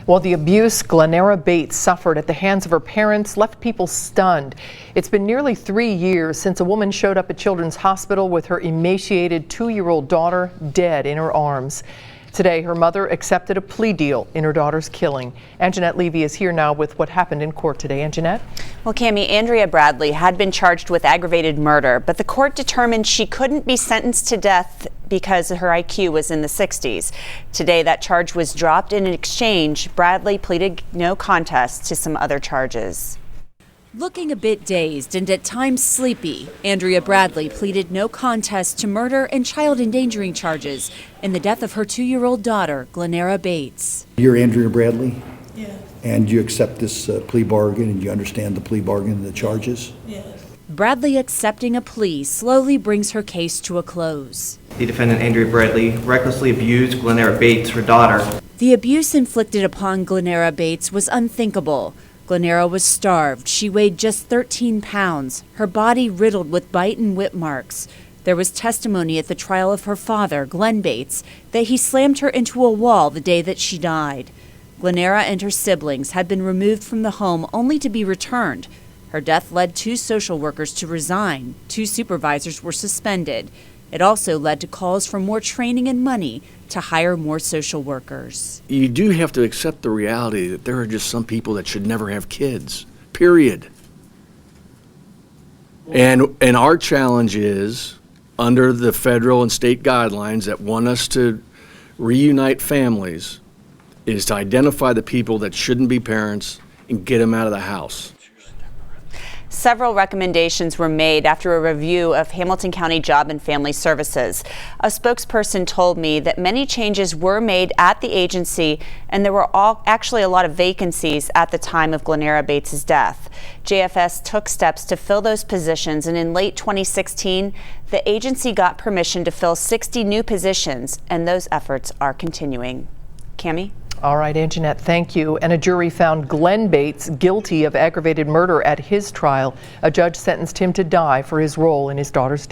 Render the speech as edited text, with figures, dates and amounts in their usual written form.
Well, the abuse Glenara Bates suffered at the hands of her parents left people stunned. It's been nearly 3 years since a woman showed up at Children's Hospital with her emaciated 2-year-old daughter dead in her arms. Today, her mother accepted a plea deal in her daughter's killing. Anjanette Levy is here now with what happened in court today. Anjanette? Well, Cammie, Andrea Bradley had been charged with aggravated murder, but the court determined she couldn't be sentenced to death because her IQ was in the 60s. Today, that charge was dropped. In exchange, Bradley pleaded no contest to some other charges. Looking a bit dazed and at times sleepy, Andrea Bradley pleaded no contest to murder and child endangering charges in the death of her 2-year-old daughter, Glenara Bates. You're Andrea Bradley? Yes. And you accept this plea bargain and you understand the plea bargain and the charges? Yes. Bradley accepting a plea slowly brings her case to a close. The defendant, Andrea Bradley, recklessly abused Glenara Bates, her daughter. The abuse inflicted upon Glenara Bates was unthinkable. Glenara was starved. She weighed just 13 pounds, her body riddled with bite and whip marks. There was testimony at the trial of her father, Glenn Bates, that he slammed her into a wall the day that she died. Glenara and her siblings had been removed from the home only to be returned. Her death led 2 social workers to resign. 2 supervisors were suspended. It also led to calls for more training and money to hire more social workers. You do have to accept the reality that there are just some people that should never have kids, period. And our challenge is, under the federal and state guidelines that want us to reunite families, is to identify the people that shouldn't be parents and get them out of the house. Several recommendations were made after a review of Hamilton County Job and Family Services. A spokesperson told me that many changes were made at the agency and there were actually a lot of vacancies at the time of Glenara Bates' death. JFS took steps to fill those positions, and in late 2016, the agency got permission to fill 60 new positions, and those efforts are continuing. Cammie? All right, Anjanette, thank you. And a jury found Glenn Bates guilty of aggravated murder at his trial. A judge sentenced him to die for his role in his daughter's death.